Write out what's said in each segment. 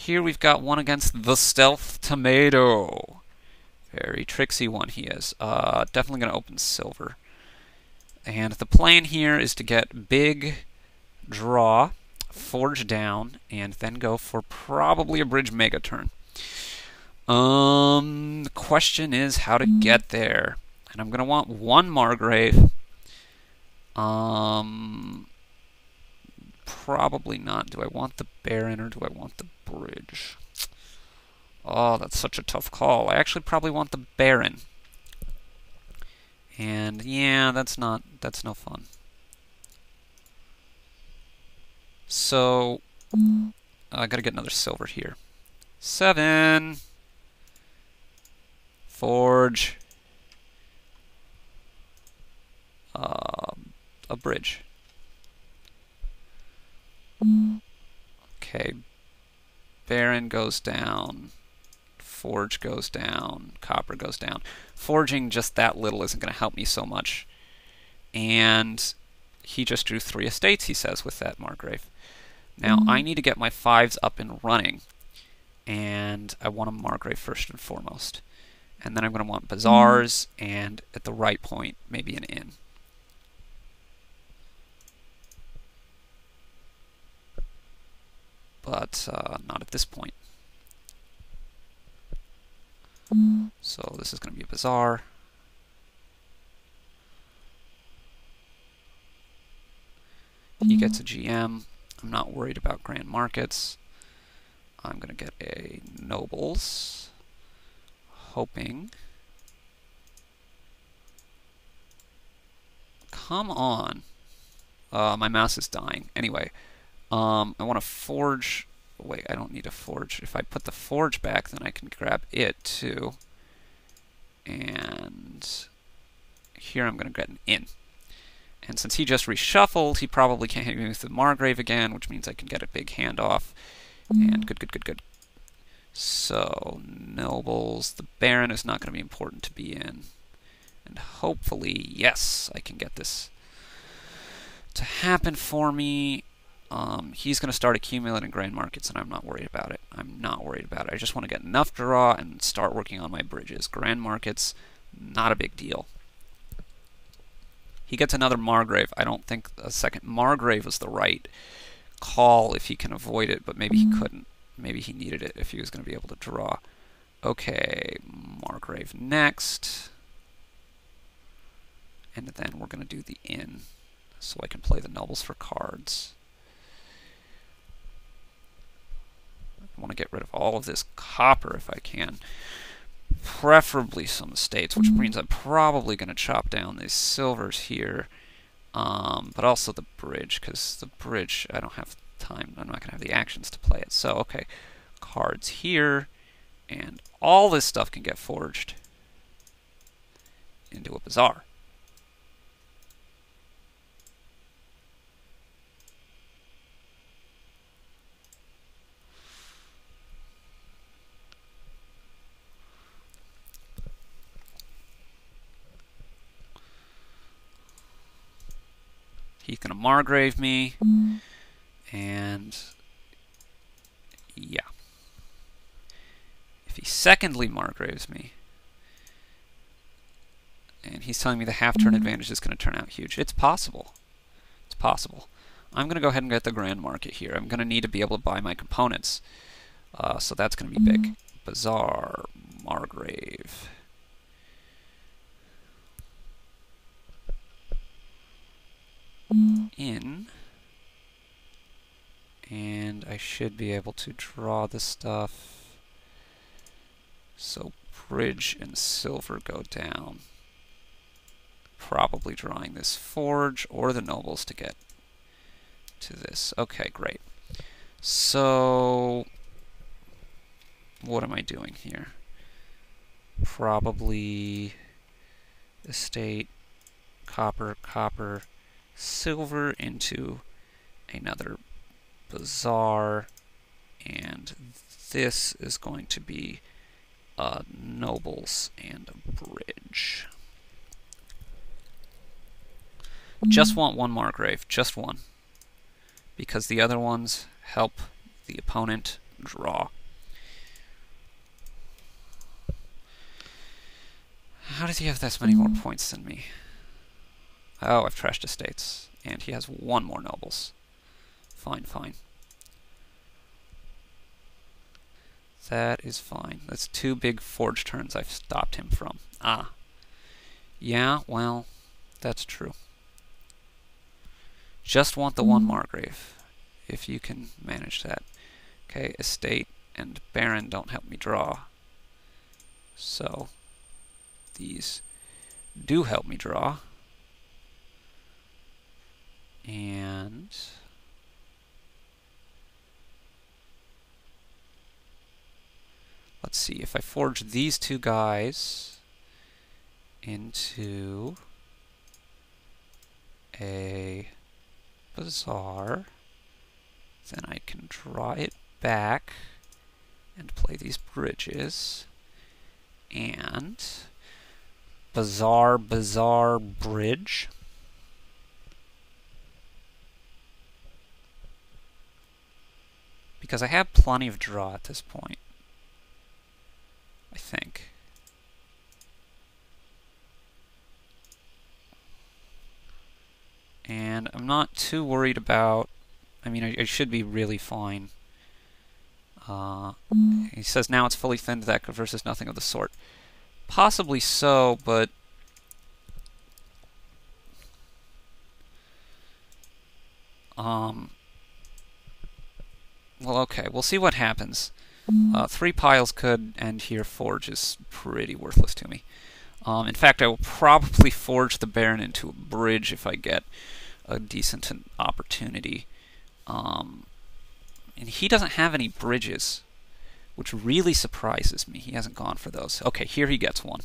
Here we've got one against the Stealth Tomato. Very tricksy one he is. Definitely going to open silver. And the plan here is to get big draw, forge down, and then go for probably a bridge mega turn. The question is how to get there. And I'm going to want one Margrave. Probably not. Do I want the Baron or do I want the bridge? Oh, that's such a tough call. I actually probably want the Baron. And yeah, that's no fun. So I gotta get another silver here. 7. Forge. A bridge. Okay. Baron goes down. Forge goes down. Copper goes down. Forging just that little isn't going to help me so much. And he just drew 3 estates, he says, with that Margrave. Now, I need to get my 5s up and running. And I want a Margrave first and foremost. And then I'm going to want bazaars, and at the right point, maybe an inn. But not at this point. So this is going to be a bazaar. He gets a GM. I'm not worried about grand markets. I'm going to get a nobles. Hoping. Come on. My mouse is dying. Anyway, I want to forge. Wait, I don't need a forge. If I put the forge back, then I can grab it too. And here I'm going to get an inn. And since he just reshuffled, he probably can't hit me with the Margrave again, which means I can get a big handoff. And good. So, nobles. The Baron is not going to be important to be in. And hopefully, yes, I can get this to happen for me. He's going to start accumulating grand markets, and I'm not worried about it. I just want to get enough draw and start working on my bridges. Grand markets, not a big deal. He gets another Margrave. I don't think a second Margrave was the right call if he can avoid it, but maybe he couldn't. Maybe he needed it if he was going to be able to draw. Okay, Margrave next. And then we're going to do the inn, so I can play the nobles for cards. I want to get rid of all of this copper if I can. Preferably some estates, which means I'm probably going to chop down these silvers here. But also the bridge, because the bridge, I don't have time. I'm not going to have the actions to play it. So, okay, cards here. And all this stuff can get forged into a bazaar. He's going to Margrave me, and yeah. If he secondly Margraves me, and he's telling me the half-turn advantage is going to turn out huge. It's possible. It's possible. I'm going to go ahead and get the grand market here. I'm going to need to be able to buy my components, so that's going to be big. Bazaar, Margrave. In, and I should be able to draw the stuff. So bridge and silver go down. Probably drawing this forge or the nobles to get to this. Okay, great. So what am I doing here? Probably estate, copper, silver into another bazaar, and this is going to be nobles and a bridge. Just want one Margrave, just one, because the other ones help the opponent draw. How does he have this many more points than me? Oh, I've trashed estates. And he has one more nobles. Fine, fine. That is fine. That's 2 big forge turns I've stopped him from. Ah. Yeah, well, that's true. Just want the 1 Margrave, if you can manage that. Okay, estate and baron don't help me draw. So, these do help me draw. And let's see, if I forge these 2 guys into a bazaar, then I can draw it back and play these bridges, and bazaar, bazaar, bridge. Because I have plenty of draw at this point, I think. And I'm not too worried about... I mean, I should be really fine. He says now it's fully thinned that versus nothing of the sort. Possibly so, but... well, okay, we'll see what happens. 3 piles could end here. Forge is pretty worthless to me. In fact, I will probably forge the Baron into a bridge if I get a decent opportunity. And he doesn't have any bridges, which really surprises me. He hasn't gone for those. Okay, here he gets one.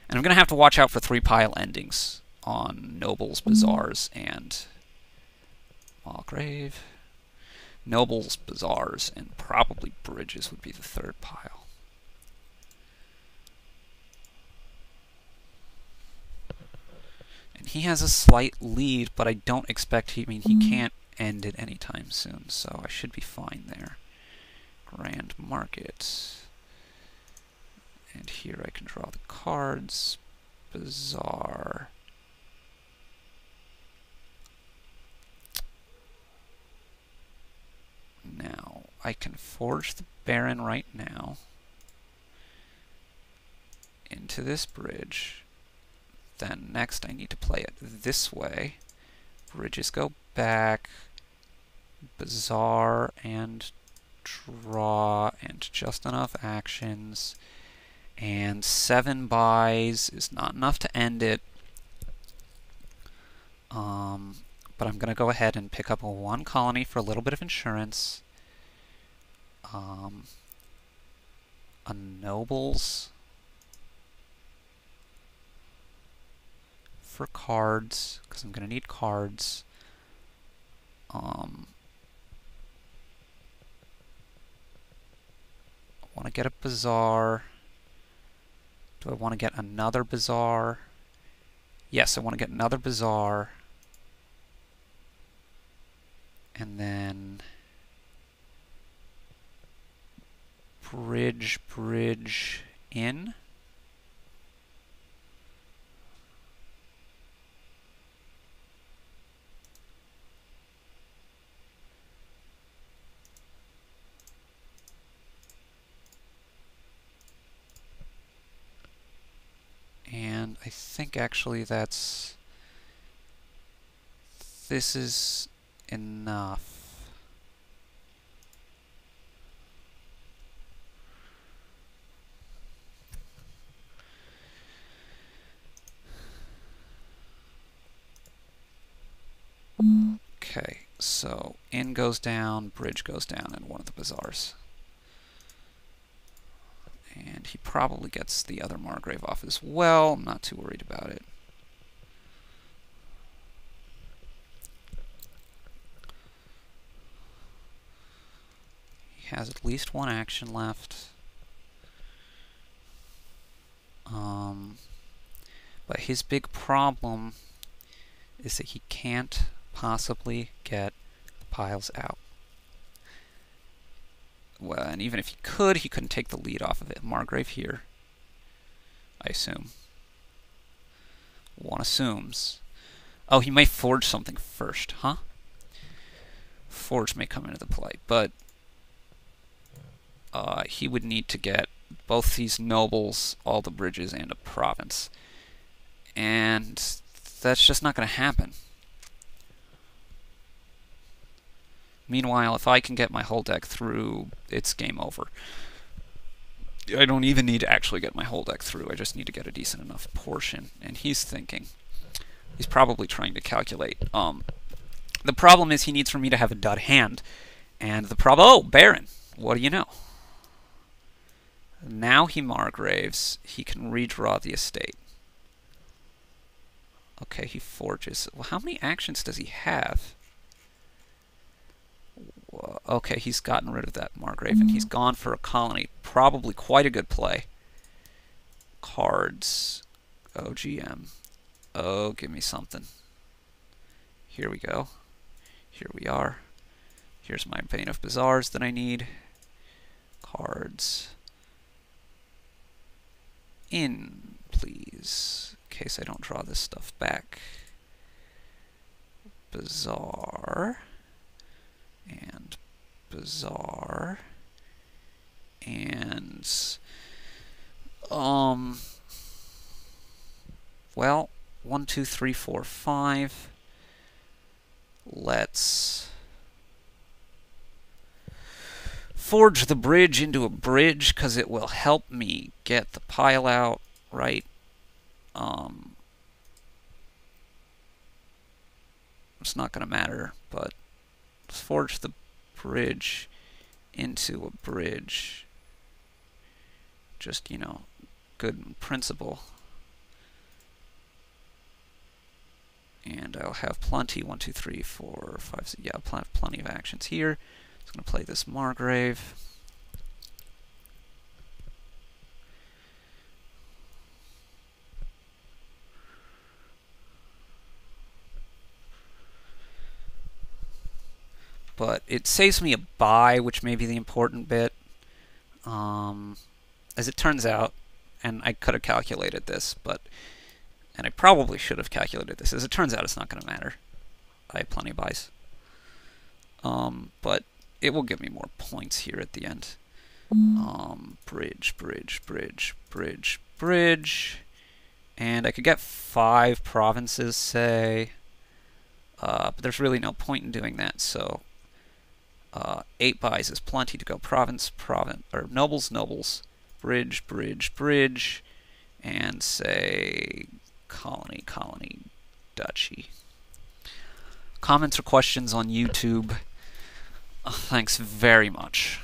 And I'm going to have to watch out for 3 pile endings on nobles, bazaars, and Margrave. Nobles, bazaars, and probably bridges would be the 3rd pile. And he has a slight lead, but I don't expect he can't end it anytime soon, so I should be fine there. Grand Market. And here I can draw the cards. Bazaar. Now, I can forge the Baron right now into this bridge. Then next I need to play it this way. Bridges go back. Bazaar and draw and just enough actions. And 7 buys is not enough to end it. But I'm going to go ahead and pick up a 1 colony for a little bit of insurance. A nobles for cards, because I'm going to need cards. I want to get a bazaar. Do I want to get another bazaar? Yes, I want to get another bazaar. And then bridge, bridge in. And I think actually this is enough. Okay, so inn goes down, bridge goes down in one of the bazaars. And he probably gets the other Margrave off as well. I'm not too worried about it. He has at least 1 action left. But his big problem is that he can't possibly get the piles out. Well, and even if he couldn't take the lead off of it. Margrave here, I assume. One assumes. Oh, he may forge something first, huh? Forge may come into the play, but he would need to get both these nobles, all the bridges, and a province. And that's just not going to happen. Meanwhile, if I can get my whole deck through, it's game over. I don't even need to actually get my whole deck through, I just need to get a decent enough portion. And he's thinking. He's probably trying to calculate. The problem is he needs for me to have a dud hand. And the problem... Oh, Baron! What do you know? Now he Margraves. He can redraw the estate. Okay, he forges. Well, how many actions does he have? Okay, he's gotten rid of that Margrave, and he's gone for a colony. Probably quite a good play. Cards. OGM. Oh, give me something. Here we go. Here we are. Here's my Bane of Bazaars that I need. Cards. In, please. In case I don't draw this stuff back. Bazaar. And Bazaar. And... well... 1, 2, 3, 4, 5. Let's forge the bridge into a bridge, because it will help me get the pile out, right? It's not going to matter, but let's forge the bridge into a bridge. Just, you know, good principle. And I'll have plenty, 1, 2, 3, 4, 5, 6, yeah, plenty of actions here. I'm going to play this Margrave. But it saves me a buy, which may be the important bit. As it turns out, and I could have calculated this, and I probably should have calculated this. As it turns out, it's not going to matter. I have plenty of buys. But it will give me more points here at the end. Bridge, bridge, bridge, bridge, bridge. And I could get 5 provinces, say. But there's really no point in doing that, so 8 buys is plenty to go province, province, or nobles, nobles, bridge, bridge, bridge, and say colony, colony, duchy. Comments or questions on YouTube? Thanks very much.